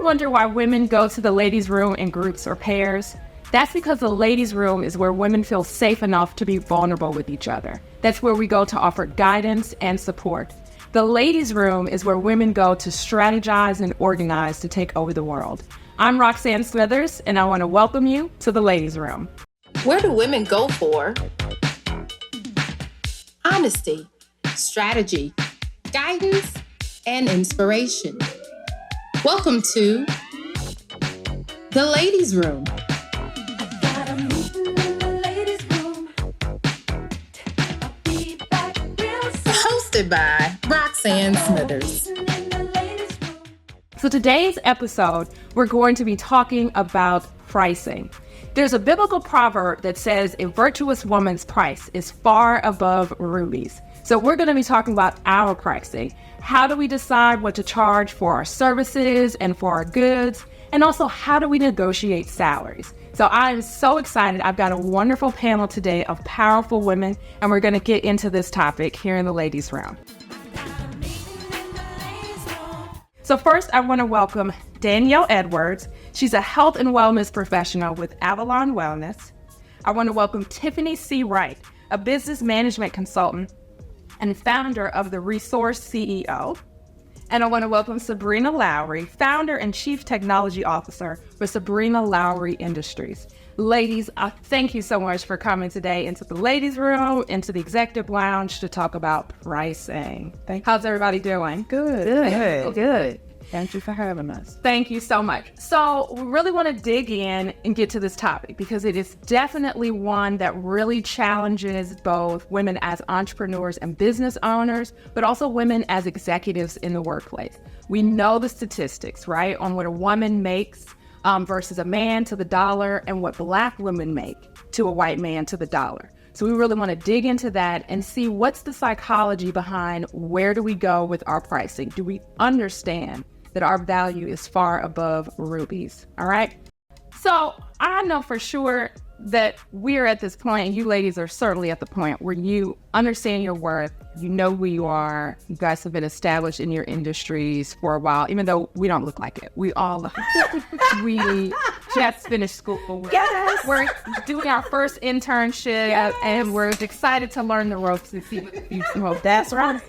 wonder why women go to the ladies' room in groups or pairs? That's because the ladies' room is where women feel safe enough to be vulnerable with each other. That's where we go to offer guidance and support. The ladies' room is where women go to strategize and organize to take over the world. I'm Roxann Smithers, and I want to welcome you to the ladies' room. Where do women go for honesty, strategy, guidance, and inspiration? Welcome to the ladies' room. Hosted by Roxann Smithers. So today's episode, we're going to be talking about pricing. There's a biblical proverb that says a virtuous woman's price is far above rubies. So we're going to be talking about our pricing. How do we decide what to charge for our services and for our goods? And also, how do we negotiate salaries? So I'm so excited. I've got a wonderful panel today of powerful women, and we're going to get into this topic here in the ladies' room. So first, I want to welcome Danielle Edwards. She's a health and wellness professional with Avalon Wellness. I want to welcome Tiffany C Wright, a business management consultant and founder of the Resourceful CEO. And I want to welcome Sabrina Lowery, founder and chief technology officer for Sabrina Lowery Industries. Ladies, thank you so much for coming today into the ladies' room, into the executive lounge to talk about pricing. How's everybody doing? Good. Thank you for having us. Thank you so much. So we really want to dig in and get to this topic because it is definitely one that really challenges both women as entrepreneurs and business owners, but also women as executives in the workplace. We know the statistics, right, on what a woman makes versus a man to the dollar and what Black women make to a white man to the dollar. So we really want to dig into that and see what's the psychology behind where do we go with our pricing? Do we understand that our value is far above rubies? All right. So I know for sure that we're at this point, and you ladies are certainly at the point where you understand your worth, you know who you are, you guys have been established in your industries for a while, even though we don't look like it. We all look we just finished school. Yes. We're doing our first internship, yes, and we're excited to learn the ropes and see what the future holds. That's right.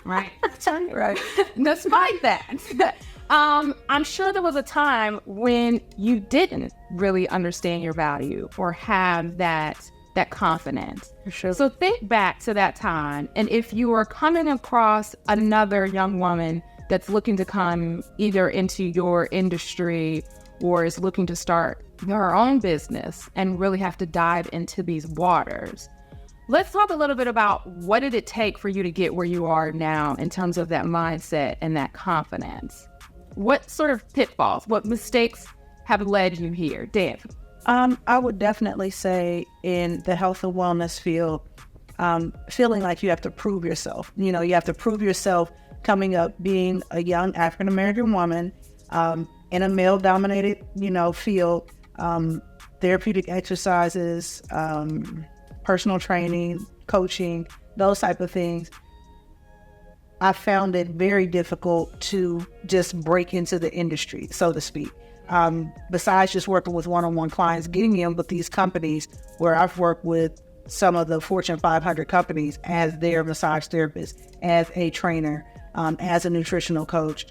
Right. Right. Despite that, I'm sure there was a time when you didn't really understand your value or have that confidence. For sure. So think back to that time, and if you are coming across another young woman that's looking to come either into your industry or is looking to start her own business and really have to dive into these waters, let's talk a little bit about what did it take for you to get where you are now in terms of that mindset and that confidence. What sort of pitfalls, what mistakes have led you here? Dan? I would definitely say in the health and wellness field, feeling like you have to prove yourself. You know, you have to prove yourself coming up, being a young African-American woman in a male-dominated, field, therapeutic exercises, personal training, coaching, those type of things. I found it very difficult to just break into the industry, so to speak. Besides just working with one-on-one clients, getting in with these companies where I've worked with some of the Fortune 500 companies as their massage therapist, as a trainer, as a nutritional coach.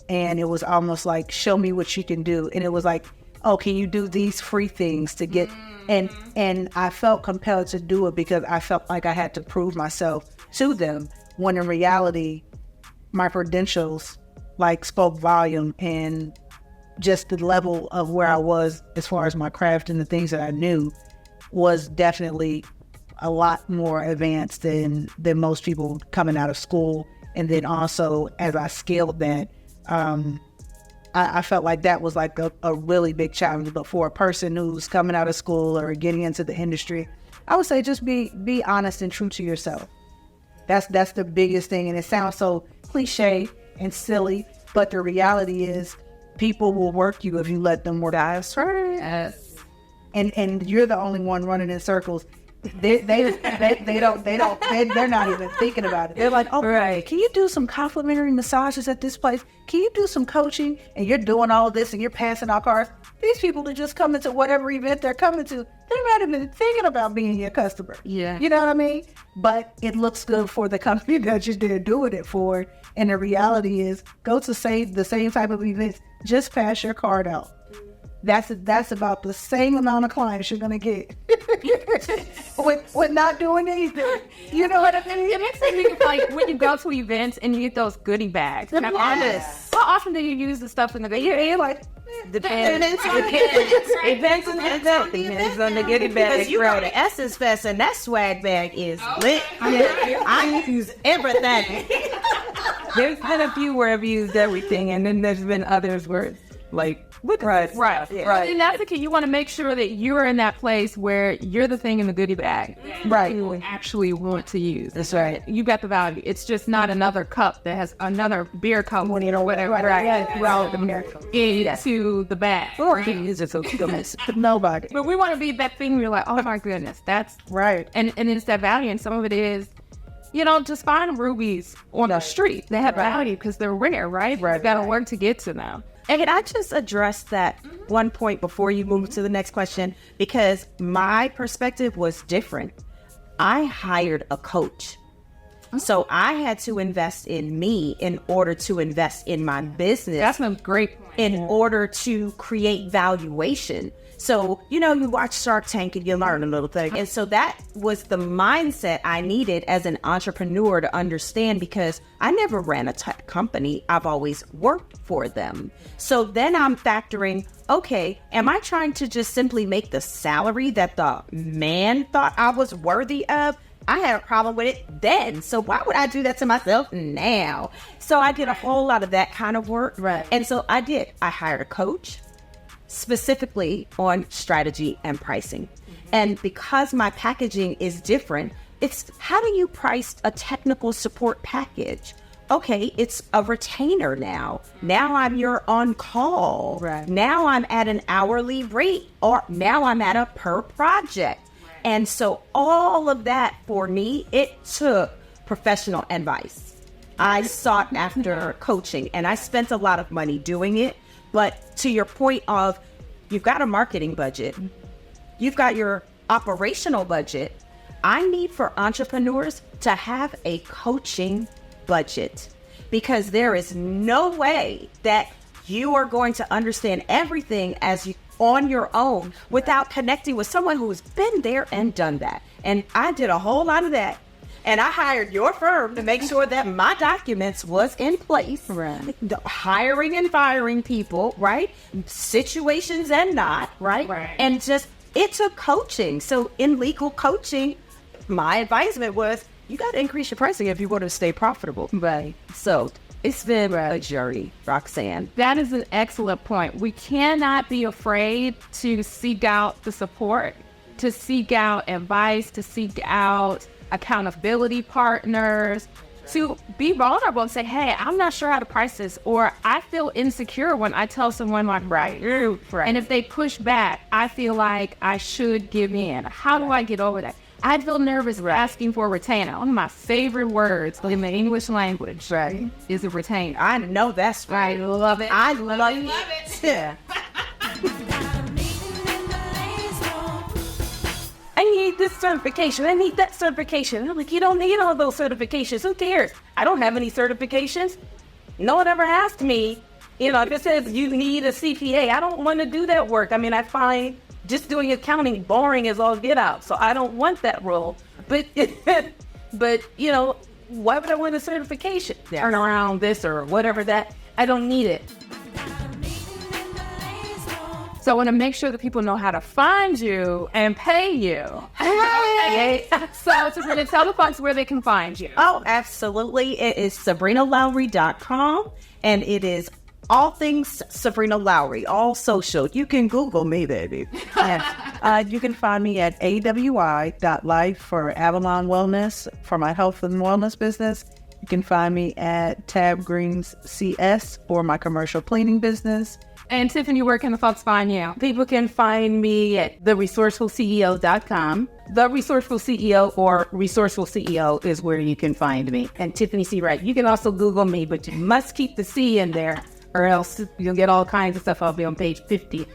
And it was almost like, show me what you can do. And it was like, oh, can you do these free things to get... And I felt compelled to do it because I felt like I had to prove myself to them, when in reality, my credentials spoke volume, and just the level of where I was as far as my craft and the things that I knew was definitely a lot more advanced than most people coming out of school. And then also, as I scaled that, I felt like that was like a really big challenge. But for a person who's coming out of school or getting into the industry, I would say just be honest and true to yourself. That's the biggest thing. And it sounds so cliche and silly, but the reality is people will work you if you let them work. That's right. Yes. And you're the only one running in circles. they're not even thinking about it. They're like, oh, Right. can you do some complimentary massages at this place? Can you do some coaching? And you're doing all this and you're passing out cards. These people are just coming to whatever event they're coming to. They're not even thinking about being your customer. Yeah. You know what I mean? But it looks good for the company that you're there doing it for. And the reality is, go to the same type of events. Just pass your card out. That's about the same amount of clients you're gonna get with not doing anything. You know what I mean? It makes me think like when you go to events and you get those goodie bags. And I'm honest, how often do you use the stuff in the you're like, Depends on the events on the goodie bag. Because you go to Essence Fest and that swag bag is lit. I use everything. there's been a few where I've used everything, and then there's been others where like, right. And that's the key. You want to make sure that you're in that place where you're the thing in the goodie bag, right? You actually want to use. That's right. You got the value. It's just not another cup that has another beer cup, you know, whatever. Right. Well, into the bag. Nobody. But we want to be that thing where you're like, oh my goodness, that's Right. And it's that value, and some of it is, you know, just find rubies on the street. They have value because they're rare, right? You got to work to get to them. And can I just address that one point before you move to the next question? Because my perspective was different. I hired a coach. So I had to invest in me in order to invest in my business. That's a great point. In order to create valuation. So, you know, you watch Shark Tank and you learn a little thing. And so that was the mindset I needed as an entrepreneur to understand, because I never ran a tech company. I've always worked for them. So then I'm factoring, okay, am I trying to just simply make the salary that the man thought I was worthy of? I had a problem with it then. So why would I do that to myself now? So I did a whole lot of that kind of work. Right. And so I did. I hired a coach specifically on strategy and pricing. And because my packaging is different, it's how do you price a technical support package? Okay, it's a retainer now. Now I'm your on call. Right. Now I'm at an hourly rate, or now I'm at a per project. And so all of that for me, it took professional advice. I sought after coaching, and I spent a lot of money doing it. But to your point of, you've got a marketing budget, you've got your operational budget. I need for entrepreneurs to have a coaching budget, because there is no way that you are going to understand everything as you on your own without connecting with someone who's been there and done that. And I did a whole lot of that. And I hired your firm to make sure that my documents was in place. Right. Hiring and firing people, right? Situations and not, right? And just, it took coaching. So in legal coaching, my advisement was, you got to increase your pricing if you want to stay profitable. Right. So it's been a journey, Roxann. That is an excellent point. We cannot be afraid to seek out the support, to seek out advice, to seek out accountability partners, to be vulnerable and say, hey, I'm not sure how to price this, or I feel insecure when I tell someone like, right. And if they push back, I feel like I should give in. How do I get over that? I feel nervous asking for a retainer. One of my favorite words in the English language is a retainer. I know that's right. I love it. I love it. Yeah. I need this certification. I need that certification. I'm like, you don't need all those certifications. Who cares? I don't have any certifications. No one ever asked me. You know, if it says you need a CPA, I don't want to do that work. I mean, I find just doing accounting boring as all get out. So I don't want that role. But, you know, why would I want a certification? Turn around this or whatever that. I don't need it. So I want to make sure that people know how to find you and pay you. Okay. So Sabrina, tell the folks where they can find you. Oh, absolutely. It is SabrinaLowery.com, and it is all things Sabrina Lowery, all social. You can Google me, baby. You can find me at awi.life for Avalon Wellness for my health and wellness business. You can find me at Tab Greens CS for my commercial cleaning business. And Tiffany, where can the folks find you? People can find me at theresourcefulceo.com. The Resourceful CEO or Resourceful CEO is where you can find me. And Tiffany C Wright. You can also Google me, but you must keep the C in there or else you'll get all kinds of stuff. I'll be on page 50.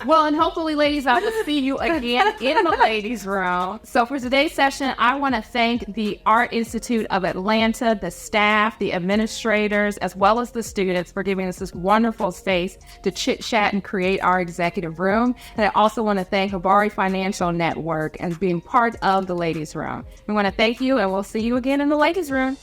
Well, and hopefully, ladies, I will see you again in the ladies' room. So for today's session, I want to thank the Art Institute of Atlanta, the staff, the administrators, as well as the students for giving us this wonderful space to chit-chat and create our executive room. And I also want to thank Habari Financial Network as being part of the ladies' room. We want to thank you, and we'll see you again in the ladies' room.